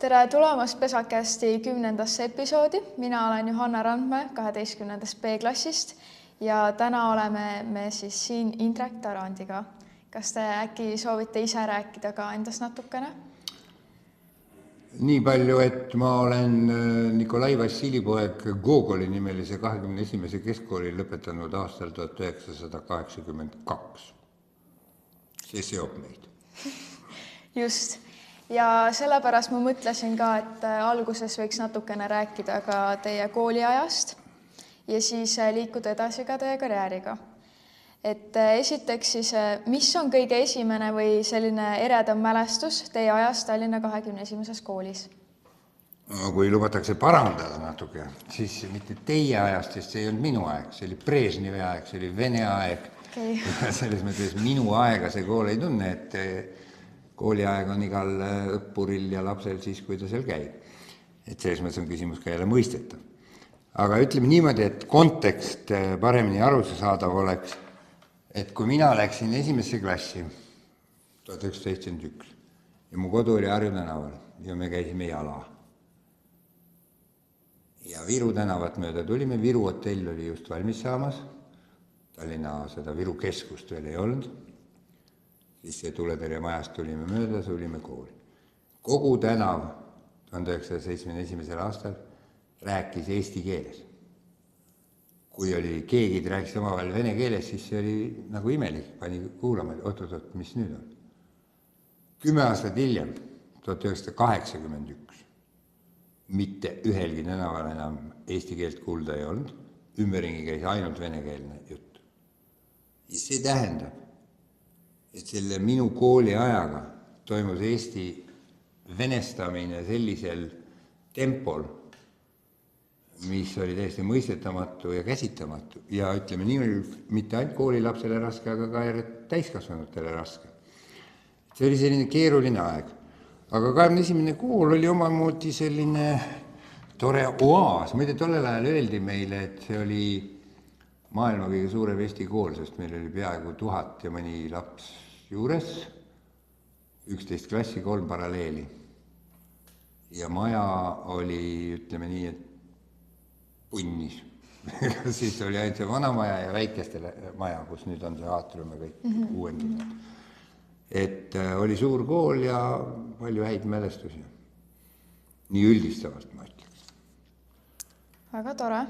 Tere tulemast Pesacasti 10. episoodi. Mina olen Johanna Randmäe 12. B-klassist ja täna oleme me siis siin Indrek Tarandiga. Kas te äkki soovite ise rääkida ka endast natukene? Nii palju, et ma olen Nikolai Vassilipoeg Gogoli nimelise 21. keskkooli lõpetanud aastal 1982. See seob meid. Just. Ja sellepärast ma mõtlesin ka, et alguses võiks natukene rääkida ka teie kooliajast ja siis liikuda edasi ka teie karjääriga. Et esiteks siis, mis on kõige esimene või selline eredam mälestus teie ajast Tallinna 21. koolis? Kui lubatakse parandada natuke, siis mitte teie ajast, sest see ei olnud minu aeg, see oli Brežnevi aeg, see oli Vene aeg. Okay. Selles mõttes minu aega see kool ei tunne, et kooliaeg on igal õppuril ja lapsel siis, kui ta seal käib. Et selles mõttes on küsimus ka jälle mõistetav. Aga ütleme niimoodi, et kontekst paremini arusaadav oleks, et kui mina läksin esimesse klassi 1971 ja mu kodu oli Harju tänaval ja me käisime jala. Ja Viru tänavat mööda tulime, Viru hotell oli just valmis saamas, Tallinna seda Viru keskust veel ei olnud. Siis see tuletõrje majast tulime mööda, tulime kooli. Kogu tänav 1971. aastal rääkis eesti keeles. Kui oli keegi rääkis omavahel vene keeles, siis see oli nagu imelik, pani kuulama, oot, mis nüüd on. 10 aastat hiljem, 1981, mitte ühelgi tänaval enam eesti keelt kuulda ei olnud, ümberringi käis ainult venekeelne jutt. Ja see tähendab, et selle minu kooli ajaga toimus Eesti venestamine sellisel tempol, mis oli täiesti mõistetamatu ja käsitamatu. Ja ütleme nii, mitte ainult koolilapsele raske, aga ka täiskasvanutele raske. See oli selline keeruline aeg. Aga 21. kool oli omamoodi selline tore oaas. Muide, tollel ajal öeldi meile, et see oli maailma kõige suurem Eesti kool, sest meil oli peaaegu 1000 ja mõni laps juures, 11 klassi, 3 paralleeli. Ja maja oli, ütleme nii, et punnis. Siis oli ainult see vana maja ja väikeste maja, kus nüüd on see aatrium ja kõik uuendused. Et oli suur kool ja palju häid mälestusi. Nii üldistavalt, ma ütleks. Väga tore.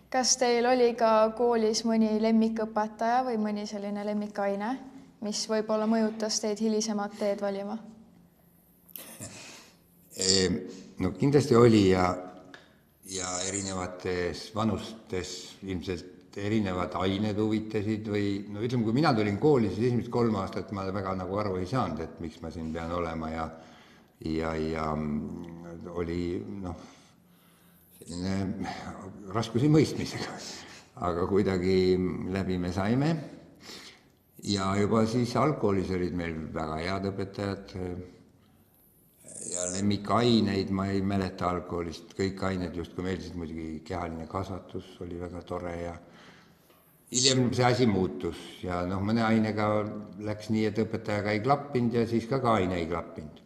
Kas teil oli ka koolis mõni lemmikõpetaja või mõni selline lemmikaine, mis võib-olla mõjutas teid hilisemat teed valima? No kindlasti oli ja erinevates vanustes ilmselt erinevad ained huvitasid või no ütleme, kui mina tulin kooli, siis esimest 3 aastat ma väga nagu aru ei saanud, et miks ma siin pean olema ja oli selline raskusi mõistmisega, aga kuidagi läbi me saime. Ja juba siis algkoolis olid meil väga head õpetajad ja lemmikaineid ma ei mäleta algkoolist. Kõik ained just kui meeldisid, muidugi kehaline kasvatus oli väga tore ja hiljem see asi muutus ja mõne ainega läks nii, et õpetajaga ei klappinud ja siis ka aine ei klappinud.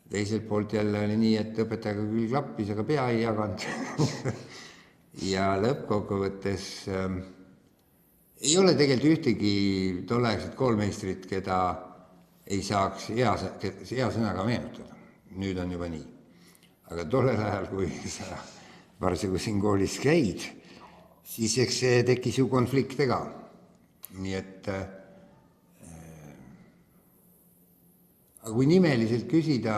Teiselt poolt jälle oli nii, et õpetajaga küll klappis, aga pea ei jaganud. Ja lõppkokkuvõttes ei ole tegelikult ühtegi tolleaegset koolmeistrit, keda ei saaks hea sõnaga meenutada. Nüüd on juba nii. Aga tollel ajal, kui sa parasjagu siin koolis käid, siis eks see tekkis ju konflikte ka. Nii et aga kui nimeliselt küsida,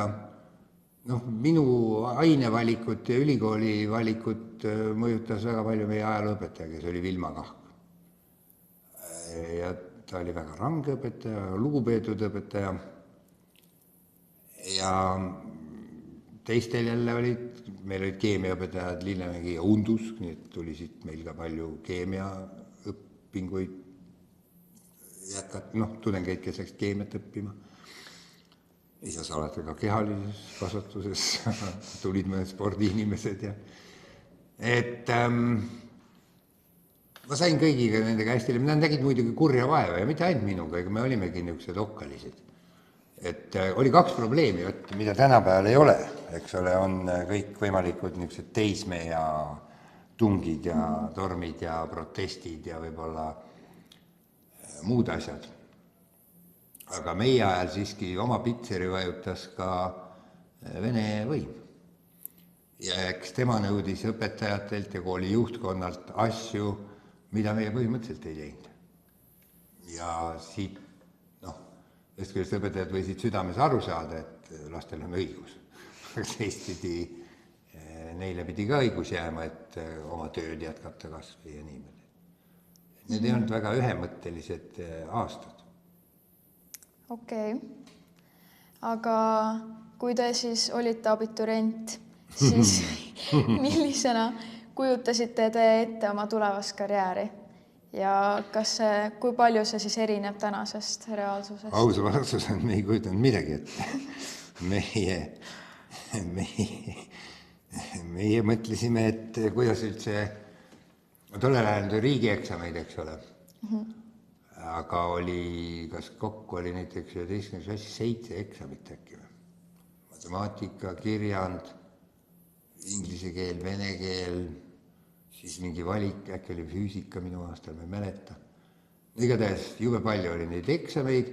minu ainevalikut ja ülikooli valikut mõjutas väga palju meie ajalooõpetaja, kes oli Vilma Kahk. Ja ta oli väga range õpetaja, lugupeetud õpetaja. Ja teistel jälle meil olid keemiaõpetajad Lillemägi ja Undus, nii et tuli siit meil ka palju keemiaõppinguid jätkata, tudengeid, kes läks keemiat õppima. Ei saa alati ka kehalises kasvatuses, tulid mõned spordiinimesed ja et ma sain kõigiga nendega hästi, nad nägid muidugi kurja vaeva ja mitte ainult minuga, ega me olimegi niisugused okkalised. Et oli 2 probleemi, mida tänapäeval ei ole. eks ole, on kõik võimalikud niisugused teisme ja tungid ja tormid ja protestid ja võib-olla muud asjad. Aga meie ajal siiski oma pitseri vajutas ka Vene võim. Ja eks tema nõudis õpetajatelt ja kooli juhtkonnalt asju, mida meie põhimõtteliselt ei teinud. Ja siit, ühest küljest õpetajad võisid südames aru saada, et lastel on õigus. Teistpidi neile pidi ka õigus jääma, et oma tööd jätkata kasvõi ja niimoodi. Need ei olnud väga ühemõttelised aastad. Okei. Aga kui te siis olite abiturient, siis millisena kujutasite te ette oma tulevast karjääri? Ja kui palju see siis erineb tänasest reaalsusest? Aus vastus on, me ei kujutanud midagi ette. Meie mõtlesime, et kuidas üldse, tollel ajal riigieksameid, eks ole. Aga kas kokku oli näiteks 11. klassis 7 eksamit äkki või? Matemaatika, kirjand, inglise keel, vene keel, siis mingi valik, äkki oli füüsika minu aastal, ma ei mäleta. Igatahes jube palju oli neid eksameid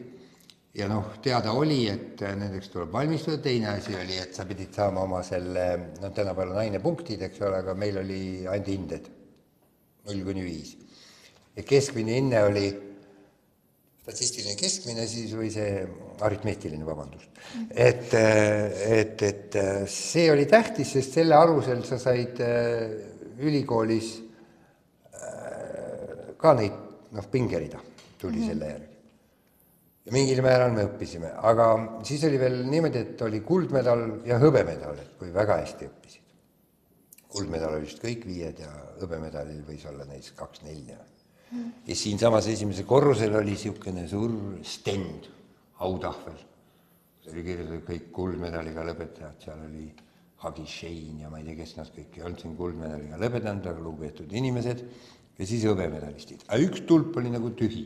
ja teada oli, et nendeks tuleb valmistuda. Teine asi oli, et sa pidid saama oma selle, tänapäeval on ainepunktid, eks ole, aga meil oli ainult hinded 0–5. Ja keskmine hinne oli statistiline keskmine siis või see aritmeetiline, vabandust. Et see oli tähtis, sest selle alusel sa said ülikoolis ka neid pingerida tuli selle järgi. Ja mingil määral me õppisime, aga siis oli veel niimoodi, et oli kuldmedal ja hõbemedal, et kui väga hästi õppisid. Kuldmedal oli just kõik 5 ja hõbemedalil võis olla näiteks 2-4. Ja siin samas esimese korrusel oli siukene suur stend, autahvel. See oli kirjutatud kõik kuldmedaliga lõpetajad, seal oli Hagi Shein ja ma ei tea, kes nad kõik ei olnud siin kuldmedaliga lõpetanud, aga lugupeetud inimesed ja siis hõbemedalistid. Aga üks tulp oli nagu tühi.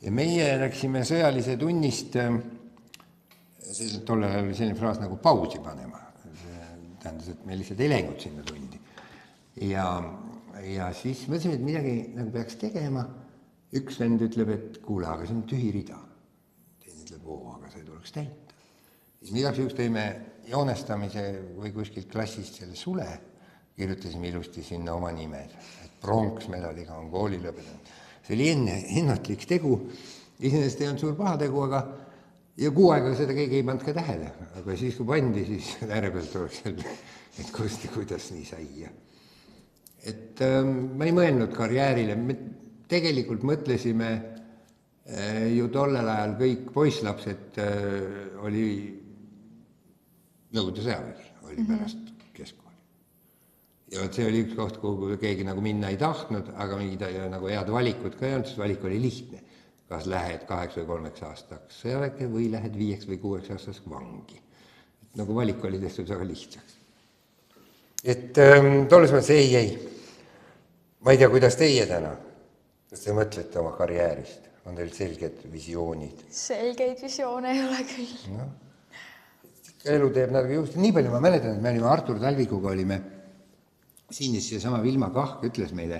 Ja meie läksime sõjalise tunnist, tollel ajal oli selline fraas nagu pausi panema. Tähendas, et me lihtsalt ei läinud sinna tundi. Ja siis mõtlesime, et midagi nagu peaks tegema. Üks vend ütleb, et kuule, aga see on tühi rida. Teine ütleb, aga see tuleks täita. Siis me igaks juhuks teime joonestamise või kuskilt klassist selle sule, kirjutasime ilusti sinna oma nimed, et pronksmedaliga on kooli lõpetanud. See oli ennatlik tegu, iseenesest ei olnud suur pahategu, aga ja kuu aega seda keegi ei pannud ka tähele. Aga siis, kui pandi, siis ääre pealt oleks jälle, et kuidas nii sai. Et ma ei mõelnud karjäärile, me tegelikult mõtlesime ju tollel ajal kõik poisslapsed oli Nõukogude sõjavägi, oli pärast keskkooli. Ja see oli üks koht, kuhu keegi nagu minna ei tahtnud, aga mingid nagu head valikud ka ei olnud, sest valik oli lihtne. Kas lähed 8 või 3 aastaks sõjaväkke või lähed 5 või 6 aastaks vangi. Et nagu valik oli tehtud väga lihtsaks. Et tolles mõttes ei. Ma ei tea, kuidas teie täna? Kas te mõtlete oma karjäärist? On teil selged visioonid? Selgeid visioone ei ole küll. Elu teeb nagu just. Nii palju ma mäletan, et me olime Artur Talvikuga olime siin ja sama Vilma Kahk ütles meile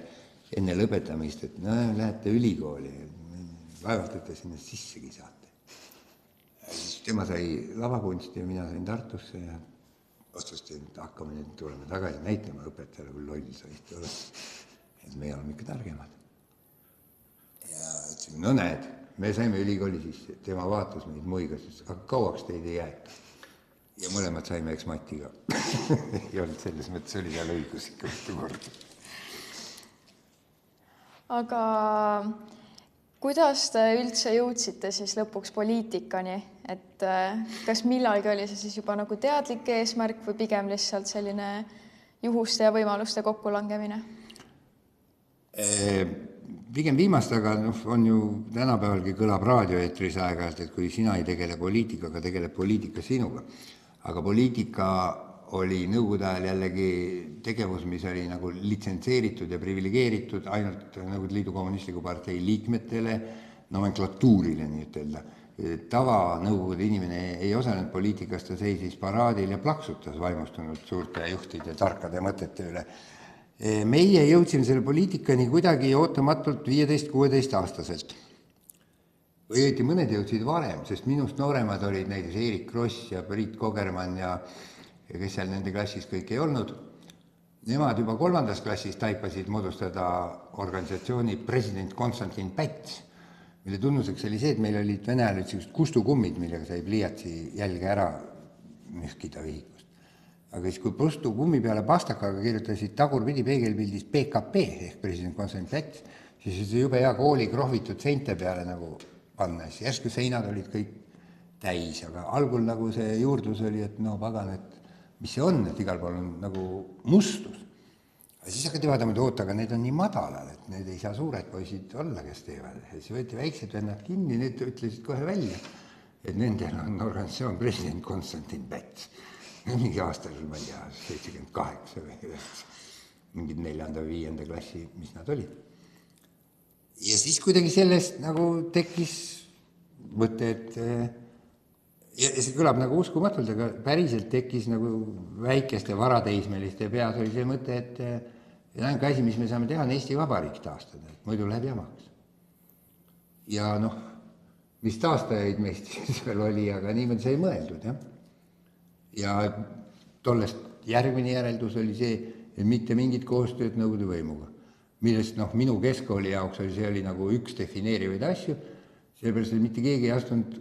enne lõpetamist, et lähete ülikooli. Vaevalt, et te sinna sissegi saate. Tema sai lavakunsti ja mina sain Tartusse ja otsustasin, et hakkame nüüd tulema tagasi näitama õpetajale, kui loll saist ole. Et me oleme ikka targemad. Ja ütlesin, no näed, me saime ülikooli sisse, tema vaatas meid muigas, aga kauaks teid ei jäeta. Ja mõlemad saime eksmatiga. Ei olnud selles mõttes, oli seal õigus ikka mitu korda. Aga kuidas te üldse jõudsite siis lõpuks poliitikani? Et kas millalgi oli see siis juba nagu teadlik eesmärk või pigem lihtsalt selline juhuste ja võimaluste kokkulangemine? Pigem viimast, aga on ju tänapäevalgi kõlab raadioeetris aeg-ajalt, et kui sina ei tegele poliitikaga, tegeleb poliitika sinuga. Aga poliitika oli nõukogude ajal jällegi tegevus, mis oli nagu litsentseeritud ja privilegeeritud ainult Nõukogude Liidu kommunistliku partei liikmetele, nomenklatuurile nii ütelda. tava nõukogude inimene ei osalenud poliitikas, ta seisis paraadil ja plaksutas vaimustunud suurte juhtide tarkade mõtete üle. Meie jõudsime selle poliitikani kuidagi ootamatult 15-16 aastaselt. Või õieti mõned jõudsid varem, sest minust nooremad olid näiteks Eerik Kross ja Priit Kogermann ja kes seal nende klassis kõik ei olnud. Nemad juba 3. klassis taipasid moodustada organisatsiooni president Konstantin Päts, mille tunnuseks oli see, et meil olid Vene ajal sellised kustukummid, millega sai pliiatsi jälge ära mühkida vihikust. Aga siis, kui kustukummi peale pastakaga kirjutasid tagurpidi peegelpildis PKP ehk president Konstantin Päts, siis see jube hea kooli krohvitud seinte peale nagu panna. Järsku seinad olid kõik täis, aga algul nagu see juurdlus oli, et no pagan, et mis see on, et igal pool on nagu mustus. Ja siis hakati vaatama, et oota, aga need on nii madalal, et need ei saa suured poisid olla, kes teevad. Ja siis võeti väiksed vennad kinni, need ütlesid kohe välja, et nendel on organisatsioon president Konstantin Päts. Mingi aastal, ma ei tea, 78 või 9, mingid 4. või 5. klassi, mis nad olid. Ja siis kuidagi sellest nagu tekkis mõte, et ja see kõlab nagu uskumatult, aga päriselt tekkis nagu väikeste varateismeliste peas oli see mõte, et ainuke asi, mis me saame teha, on Eesti Vabariik taastada, et muidu läheb jamaks. Ja noh, mis taastajaid meist seal oli, aga niimoodi sai mõeldud, jah. Ja tollest järgmine järeldus oli see, et mitte mingit koostööd nõukogude võimuga, millest minu keskkooli jaoks oli, see oli nagu üks defineerivaid asju, sellepärast, et mitte keegi ei astunud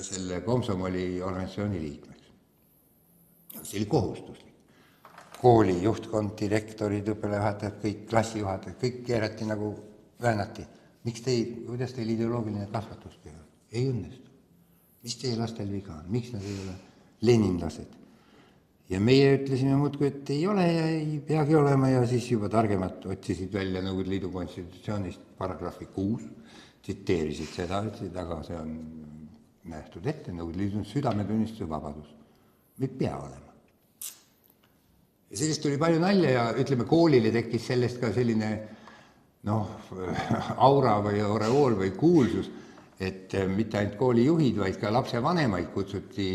selle komsomoli organisatsiooni liikmeks. See oli kohustuslik. Kooli juhtkond, direktorid, õppealajuhatajad, kõik klassijuhatajad, kõik keerati nagu väänati. Kuidas teil ideoloogiline kasvatus teha? Ei õnnestu. Mis teie lastel viga on? Miks nad ei ole leninlased? Ja meie ütlesime muudkui, et ei ole ja ei peagi olema ja siis juba targemad otsisid välja Nõukogude Liidu konstitutsioonist paragrahvi 6, tsiteerisid seda, ütlesid, aga see on nähtud ette, Nõukogude Liidu südametunnistuse vabadus. Me ei pea olema. Ja sellest tuli palju nalja ja ütleme, koolile tekkis sellest ka selline aura või oreool või kuulsus, et mitte ainult koolijuhid, vaid ka lapsevanemaid kutsuti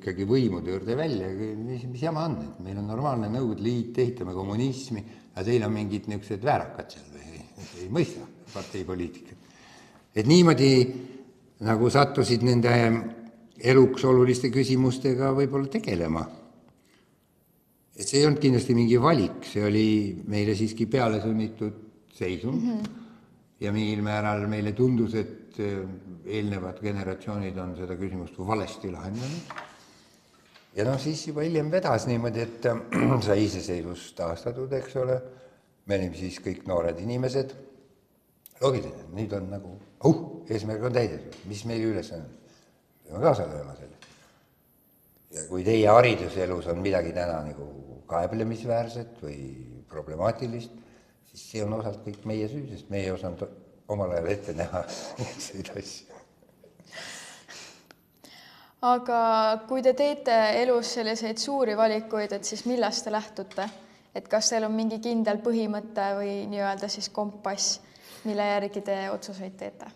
ikkagi võimude juurde välja. Mis jama on, et meil on normaalne Nõukogude Liit, ehitame kommunismi, aga teil on mingid niisugused väärakad seal või ei mõista parteipoliitikat. Et niimoodi nagu sattusid nende eluks oluliste küsimustega võib-olla tegelema. Et see ei olnud kindlasti mingi valik, see oli meile siiski peale sunnitud seisund ja mingil määral meile tundus, et eelnevad generatsioonid on seda küsimust valesti lahendanud. Ja siis juba hiljem vedas niimoodi, et sai iseseisvus taastatud, eks ole. Me olime siis kõik noored inimesed. Loogiline, nüüd on nagu, eesmärk on täidetud, mis meil üles on? Peame kaasa lööma selle. Ja kui teie hariduselus on midagi täna nagu kaeblemisväärset või problemaatilist, siis see on osalt kõik meie süü, sest meie osanud omal ajal ette näha neid asju. Aga kui te teete elus selliseid suuri valikuid, et siis millest te lähtute? Et kas teil on mingi kindel põhimõte või nii-öelda siis kompass, mille järgi te otsuseid teete?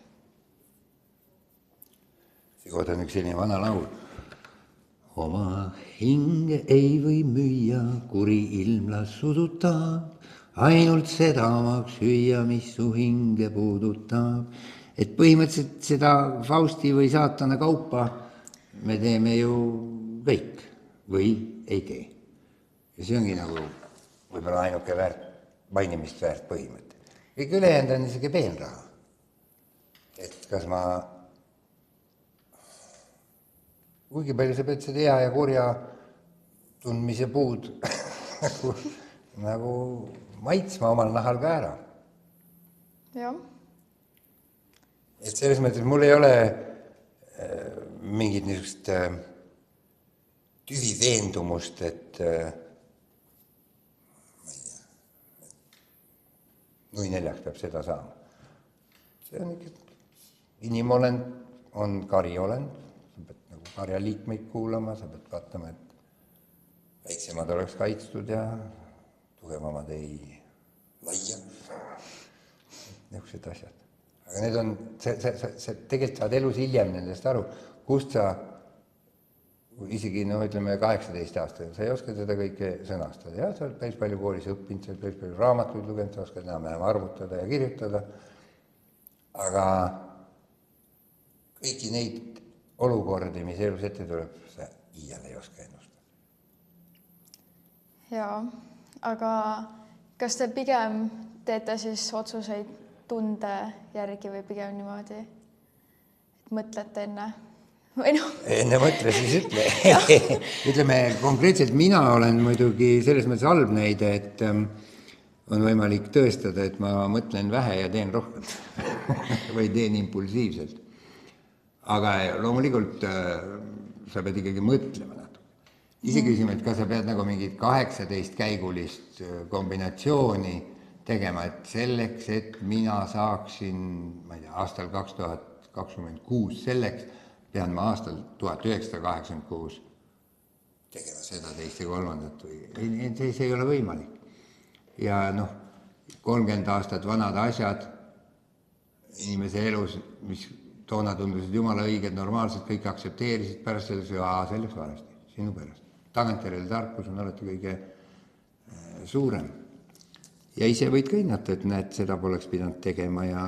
See kohta on üks selline vana laul. Oma hinge ei või müüa, kuri ilmlas sudutab, ainult seda omaks hüüa, mis su hinge puudutab. Et põhimõtteliselt seda Fausti või saatana kaupa me teeme ju kõik või ei tee. Ja see ongi nagu võib-olla ainuke mainimist väärt põhimõte. Kõik ülejäänud on isegi peenraha. Et kas ma kuigi palju sa pead seda hea ja kurja tundmise puud nagu maitsma omal nahal ka ära. Jah. Et selles mõttes mul ei ole mingit niisugust tüvi veendumust, et nui neljaks peab seda saama. See on ikka inimolend, on kariolend, sa pead nagu karja liikmeid kuulama, sa pead vaatama, et väiksemad oleks kaitstud ja tugevamad ei laia. Niisugused asjad. aga need on, sa tegelikult saad elus hiljem nendest aru, kust sa isegi, ütleme 18 aastat, sa ei oska seda kõike sõnastada. Jah, sa oled päris palju koolis õppinud, sa oled päris palju raamatuid lugenud, sa oskad enam-vähem arvutada ja kirjutada. Aga kõiki neid olukordi, mis elus ette tuleb, sa iial ei oska ennustada. Jaa, aga kas te pigem teete siis otsuseid tunde järgi või pigem niimoodi, et mõtlete enne? Enne mõtle, siis ütle. Ütleme, konkreetselt mina olen muidugi selles mõttes halb näide, et on võimalik tõestada, et ma mõtlen vähe ja teen rohkem või teen impulsiivselt. Aga loomulikult sa pead ikkagi mõtlema natuke. Ise küsime, et kas sa pead nagu mingit 18 käigulist kombinatsiooni tegema, et selleks, et mina saaksin, ma ei tea, aastal 2026 selleks, pean ma aastal 1986 tegema seda, teist ja kolmandat või see ei ole võimalik. Ja 30 aastat vanad asjad inimese elus, mis toona tundusid jumala õiged, normaalselt kõik aktsepteerisid, pärast selleks valesti, sinu pärast. Tagantjärele tarkus on alati kõige suurem. Ja ise võid ka hinnata, et näed, seda poleks pidanud tegema ja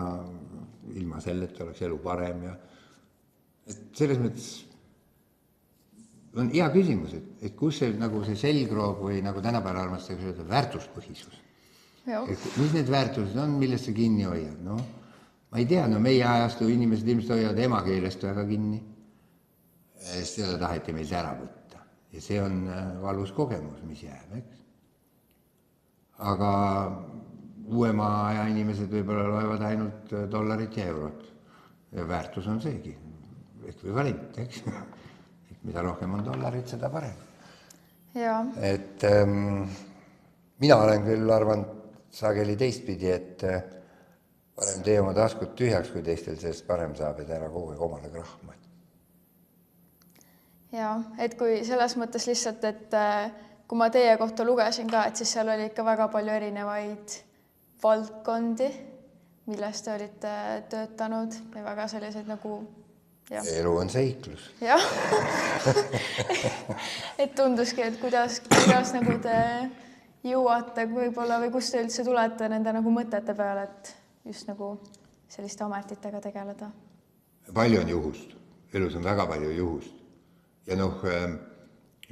ilma selleta oleks elu parem ja et selles mõttes on hea küsimus, et kus see, nagu see selgroog või nagu tänapäeval armastatakse öelda, väärtuspõhisus. Mis need väärtused on, millest sa kinni hoiad? Ma ei tea, meie ajastu inimesed ilmselt hoiavad emakeelest väga kinni. Seda taheti meilt ära võtta. Ja see on valus kogemus, mis jääb, eks? Aga uuema aja inimesed võib-olla loevad ainult dollarit ja eurot. Ja väärtus on seegi. Ekvivalent, eks? Mida rohkem on dollarit, seda parem. Ja. Et mina olen küll arvanud sageli teistpidi, et parem tee oma taskut tühjaks, kui teistel sellest parem saab, et ära kogu aeg omale krahma. Ja, et kui selles mõttes lihtsalt, et kui ma teie kohta lugesin ka, et siis seal oli ikka väga palju erinevaid valdkondi, milles te olite töötanud ja väga selliseid nagu ja. Elu on seiklus. Jah. Et tunduski, et kuidas nagu te jõuate võib-olla või kust te üldse tulete nende nagu mõtete peale, et just nagu selliste ametitega tegeleda? Palju on juhust. Elus on väga palju juhust. Ja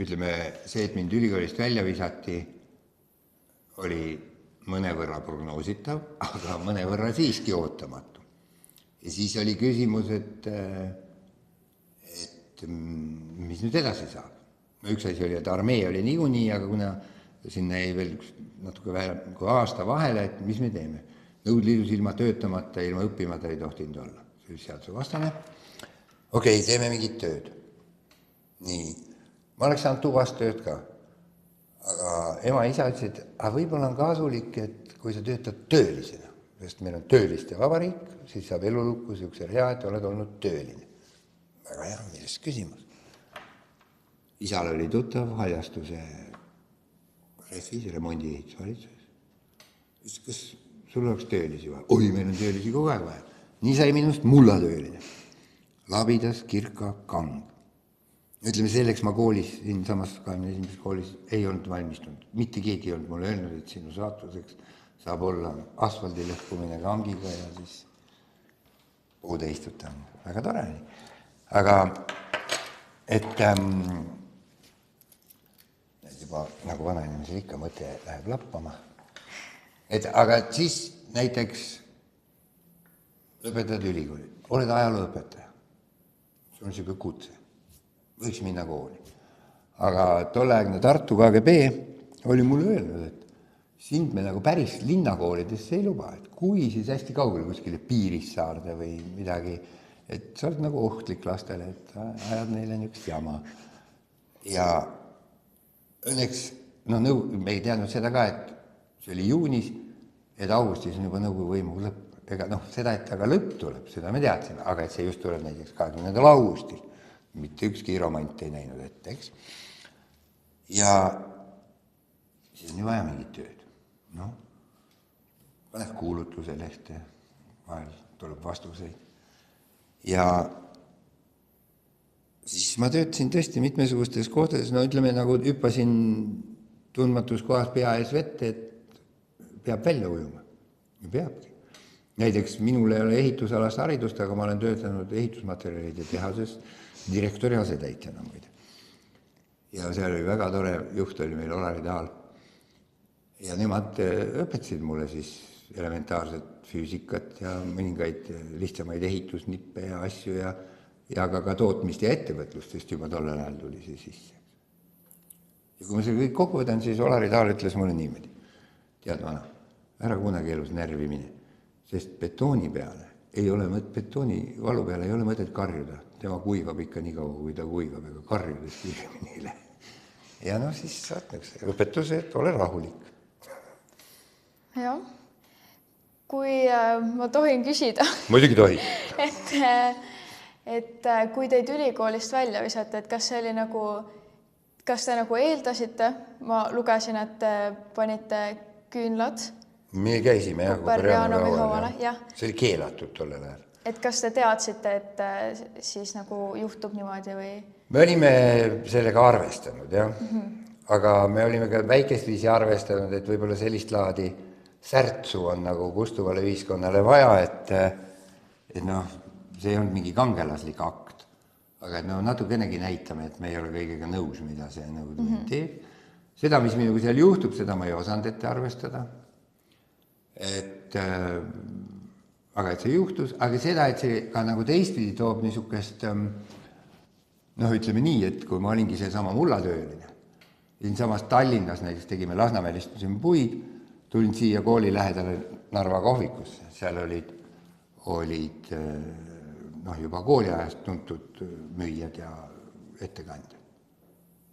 ütleme, see, et mind ülikoolist välja visati, oli mõnevõrra prognoositav, aga mõnevõrra siiski ootamatu. Ja siis oli küsimus, et mis nüüd edasi saab. Üks asi oli, et armee oli niikuinii, aga kuna sinna jäi veel natuke vähem kui aasta vahele, et mis me teeme. Nõudliidus ilma töötamata, ilma õppimata ei tohtinud olla. See oli seaduse vastane. Okei, teeme mingit tööd. Nii. Ma oleks saanud tuvast tööd ka. Aga ema ja isa ütlesid, et võib-olla on kasulik, et kui sa töötad töölisena, sest meil on tööliste vabariik, siis saab elulukku siukse hea, et oled olnud tööline. Väga hea, millest küsimus. Isal oli tuttav haljastuse refis, remondi ehitusvalitsuses. Ütles, kas sul oleks töölisi vaja? Oi, meil on töölisi kogu aeg vaja. Nii sai minust mullatööline. Labidas, kirka, kang. Ütleme, selleks ma koolis, siin samas 21. koolis ei olnud valmistunud. Mitte keegi ei olnud mulle öelnud, et sinu saatuseks saab olla asfaldi lõhkumine kangiga ja siis puude istutamine. Väga tore oli. Aga, et juba nagu vanainimesel ikka mõte läheb lappama. Aga siis näiteks lõpetad ülikooli. Oled ajalooõpetaja. See on siuke kutse. Võiks minna kooli. Aga tolleaegne Tartu KGB oli mulle öelnud, et sind me nagu päris linnakoolidesse ei luba, et kui siis hästi kaugele kuskile Piirissaarde või midagi, et sa oled nagu ohtlik lastele, et ajad neile niisugust jama. Ja õnneks, me ei teadnud seda ka, et see oli juunis, et augustis on juba nõukogude võimu lõpp. Ega seda, et aga lõpp tuleb, seda me teadsime, aga et see just tuleb näiteks 20. augustil. Mitte ükski romant ei näinud ette, eks. Ja siis on ju vaja mingit tööd. Paned kuulutuse lehte, vahel tuleb vastuseid. Ja siis ma töötasin tõesti mitmesugustes kohtades, no ütleme nagu hüppasin tundmatus kohas pea ees vette, et peab välja ujuma. Ja peabki. Näiteks minul ei ole ehitusalast haridust, aga ma olen töötanud ehitusmaterjalide tehases direktori asetäitjana muide. Ja seal oli väga tore juht, oli meil Olari Taal. Ja nemad õpetasid mulle siis elementaarset füüsikat ja mõningaid lihtsamaid ehitusnippe ja asju ja ka tootmist ja ettevõtlust, sest juba tollel ajal tuli see sisse. Ja kui ma selle kõik kokku võtan, siis Olari Taal ütles mulle niimoodi. Tead vana, ära kunagi elus närvi mine, sest betooni peale betooni valu peale ei ole mõtet karjuda. Tema kuivab ikka nii kaua, kui ta kuivab, ega karjudes kiiremini ei lähe. Ja no siis saatnaks õpetus, et ole rahulik. Jah. Kui ma tohin küsida, Muidugi tohi. et kui teid ülikoolist välja visati, et kas te nagu eeldasite, ma lugesin, et te panite küünlad Me käisime Kuperjanovi hauale, jah. See oli keelatud tollel ajal. Et kas te teadsite, et siis nagu juhtub niimoodi või? Me olime sellega arvestanud, jah. Aga me olime ka väikest viisi arvestanud, et võib-olla sellist laadi särtsu on nagu kustuvale ühiskonnale vaja, et noh, see ei olnud mingi kangelaslik akt. Aga et no natukenegi näitame, et me ei ole kõigega nõus, mida see nagu teeb. Seda, mis minuga seal juhtub, seda ma ei osanud ette arvestada. Aga et see juhtus, aga seda, et see ka nagu teistpidi toob niisugust, noh, ütleme nii, et kui ma olingi see sama mullatööline, siin samas Tallinnas näiteks tegime Lasnamäel istusime puid, tulin siia kooli lähedale Narva kohvikusse, seal olid noh, juba kooliajast tuntud müüjad ja ettekandjad.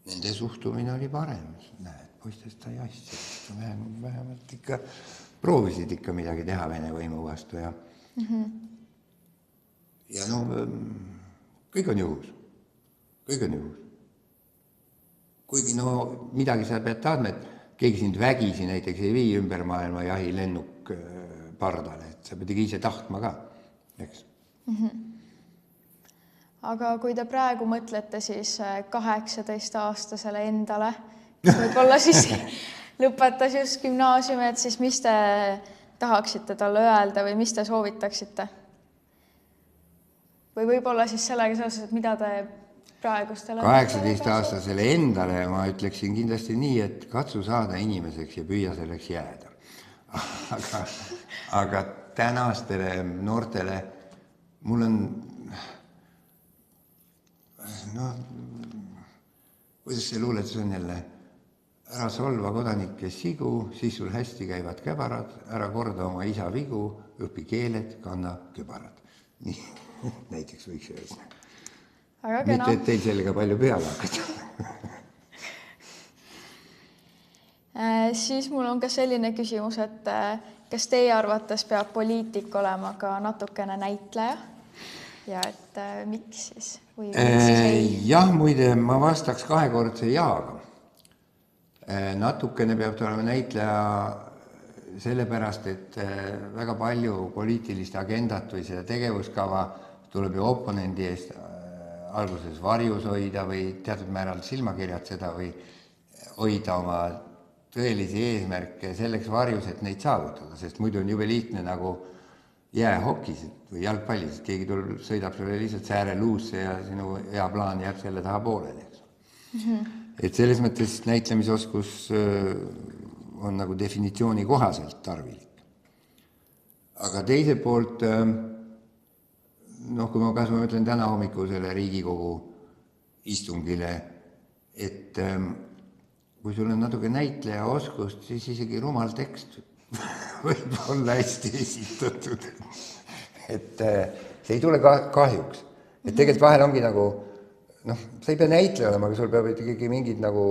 Nende suhtumine oli parem, näed, poistest sai asja, vähemalt ikka proovisid ikka midagi teha Vene võimu vastu ja ja no kõik on juhus. Kuigi no midagi sa pead taadma, et keegi sind vägisi näiteks ei vii ümber maailma jahi lennuk pardale, et sa pidigi ise tahtma ka, eks. Aga kui te praegu mõtlete siis 18-aastasele endale, võib-olla siis lõpetas just gümnaasiumi, et siis mis te tahaksite talle öelda või mis te soovitaksite? Või võib-olla siis sellega seoses, et mida te praegustele 18-aastasele endale ma ütleksin kindlasti nii, et katsu saada inimeseks ja püüa selleks jääda. Aga tänastele noortele mul on no, kuidas see luuletus on jälle? Ära solva kodanike sigu, siis sul hästi käivad käbarad, ära korda oma isa vigu, õpi keeled, kanna kübarad. Nii, näiteks võiks öelda. Mitte, et teil sellega palju peale hakata. Siis mul on ka selline küsimus, et kas teie arvates peab poliitik olema ka natukene näitleja? Ja et miks siis? Jah, muide, ma vastaks kahekordse jaaga. Natukene peab olema näitleja sellepärast, et väga palju poliitilist agendat või seda tegevuskava tuleb ju oponendi eest alguses varjus hoida või teatud määral silmakirjatseda või hoida oma tõelisi eesmärke selleks varjus, et neid saavutada, sest muidu on jube lihtne nagu jäähokis või jalgpallis, et keegi sõidab sulle lihtsalt sääre luusse ja sinu hea plaan jääb selle taha pooleli. Et selles mõttes näitlemisoskus on nagu definitsiooni kohaselt tarvilik. Aga teise poolt, noh, kui ma kas ma mõtlen täna hommikusele Riigikogu istungile, et kui sul on natuke näitleja oskust, siis isegi rumal tekst võib olla hästi esitatud. Et see ei tule kahjuks. Et tegelikult vahel ongi nagu, noh, sa ei pea näitleja olema, aga sul peab ikkagi mingid nagu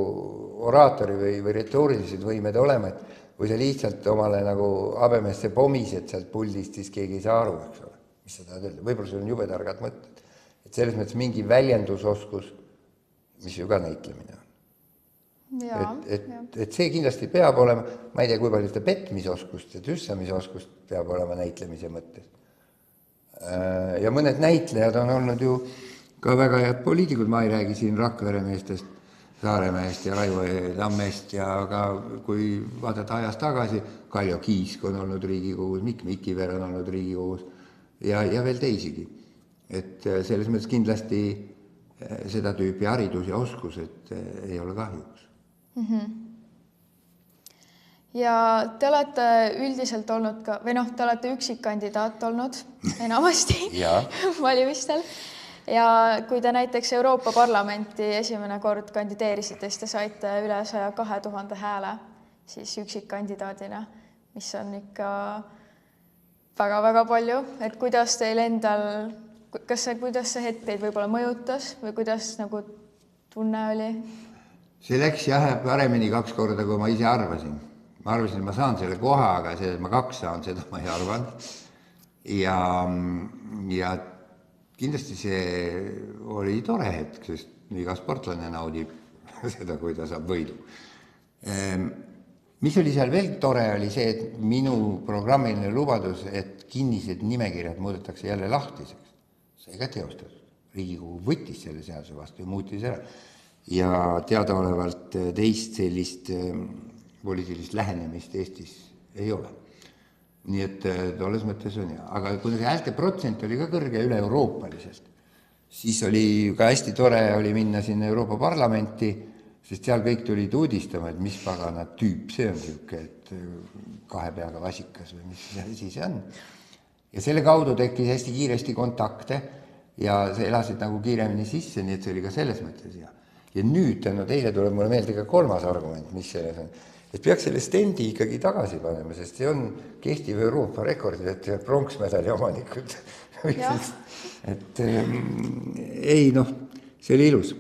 oraatori või retoorilised võimed olema, et kui sa lihtsalt omale nagu habemesse pomised sealt puldist, siis keegi ei saa aru, eks ole, mis sa tahad öelda. Võib-olla sul on jube targad mõtted. Et selles mõttes mingi väljendusoskus, mis ju ka näitlemine on. Et see kindlasti peab olema, ma ei tea, kui palju seda petmisoskust ja tüssamisoskust peab olema näitlemise mõttes. Ja mõned näitlejad on olnud ju ka väga head poliitikud, ma ei räägi siin Rakvere meestest, Saaremehest ja Raivo Tammest, ja ka kui vaadata ajas tagasi, Kaljo Kiisk on olnud Riigikogus, Mikk Mikiver on olnud Riigikogus ja veel teisigi. Et selles mõttes kindlasti seda tüüpi haridus ja oskused ei ole kahjuks. Ja te olete üldiselt olnud ka, või noh, te olete üksikkandidaat olnud enamasti valimistel. Ja kui te näiteks Euroopa Parlamenti esimene kord kandideerisite, siis te saite üle 102 000 hääle siis üksikkandidaadina, mis on ikka väga-väga palju. Et kuidas teil endal, kuidas see hetk teid võib-olla mõjutas või kuidas nagu tunne oli? See läks paremini 2 korda, kui ma ise arvasin. Ma arvasin, et ma saan selle koha, aga see, et ma 2 saan, seda ma ei arvanud. Ja kindlasti see oli tore hetk, sest iga sportlane naudib seda, kui ta saab võidu. Mis oli seal veel tore, oli see, et minu programmiline lubadus, et kinnised nimekirjad muudetakse jälle lahtiseks. See ka teostatud. Riigikogu võttis selle seaduse vastu ja muutis ära. Ja teadaolevalt teist sellist poliitilist lähenemist Eestis ei ole. Nii et tolles mõttes on hea. Aga kui häälte protsent oli ka kõrge üle-euroopaliselt, siis oli ka hästi tore oli minna sinna Euroopa Parlamenti, sest seal kõik tulid uudistama, et mis pagana tüüp see on siuke, et 2 peaga vasikas või mis asi see on. Ja selle kaudu tekkis hästi kiiresti kontakte ja see elasid nagu kiiremini sisse, nii et see oli ka selles mõttes hea. Ja nüüd teile tuleb mulle meelde ka 3. argument, mis selles on. Et peaks selle stendi ikkagi tagasi panema, sest see on kehtiv Euroopa rekord, et pronksmedali omanikud. Et ei, see oli ilus.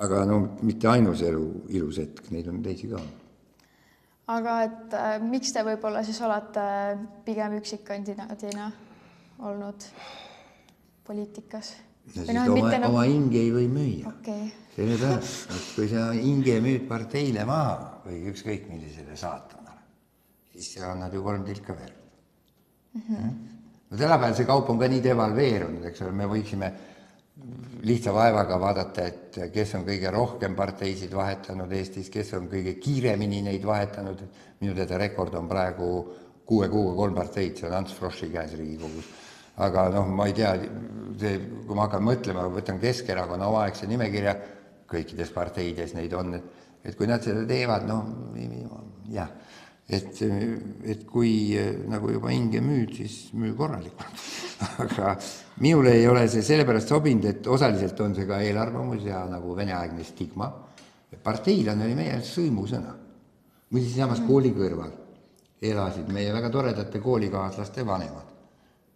Aga mitte ainus ilus hetk, neid on teisi ka. Aga et miks te võib-olla siis olete pigem üksikkandidaadina olnud poliitikas? Oma hinge ei või müüa. Okay. Sellepärast, et kui sa hinge müüd parteile maha või ükskõik millisele saatanale, siis on nad ju 3 tilka verd. Tänapäeval see kaup on ka nii devalveerunud, eks ole, me võiksime lihtsa vaevaga vaadata, et kes on kõige rohkem parteisid vahetanud Eestis, kes on kõige kiiremini neid vahetanud. Minu teada rekord on praegu 6 kuuga 3 parteid, see on Ants Froschi käes Riigikogus. Aga ma ei tea, kui ma hakkan mõtlema, võtan Keskerakonna omaaegse nimekirja, kõikides parteides neid on, et kui nad seda teevad, jah, et kui nagu juba hinge müüd, siis müü korralikult. Aga minule ei ole see sellepärast sobinud, et osaliselt on see ka eelarvamus ja nagu veneaegne stigma. Parteilane oli meie sõimusõna. Muidu samas kooli kõrval elasid meie väga toredate koolikaaslaste vanemad,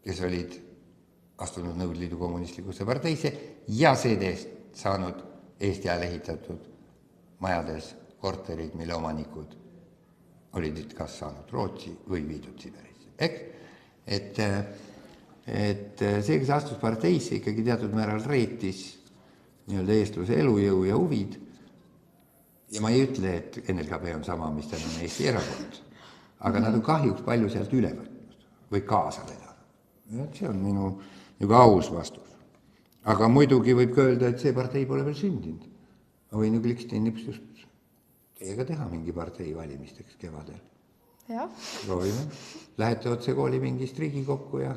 kes olid astunud Nõukogude Liidu kommunistlikusse parteisse ja CD-st saanud Eesti ajal ehitatud majades korterid, mille omanikud olid kas saanud Rootsi või viidud Siberisse. Et see, kes astus parteisse, ikkagi teatud määral reetis eestluse elujõu ja huvid. Ja ma ei ütle, et NLKP on sama, mis ta on Eesti erakond, aga nad on kahjuks palju sealt üle võtnud või kaasa vedanud. See on minu aus vastus. Aga muidugi võib öelda, et see partei pole veel sündinud. Ma võin ju kliksten nipsust teiega teha mingi partei valimisteks kevadel. Jah. Proovime. Lähete otse kooli mingist Riigikokku ja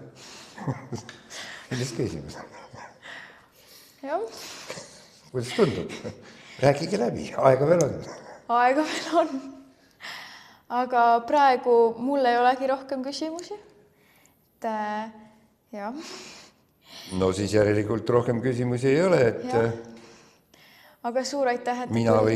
millest küsimus. Jah. Kuidas tundub? Rääkige läbi, aega veel on. Aega veel on. Aga praegu mul ei olegi rohkem küsimusi. Jah. No siis järelikult rohkem küsimusi ei ole, et aga suur aitäh, et mina võiks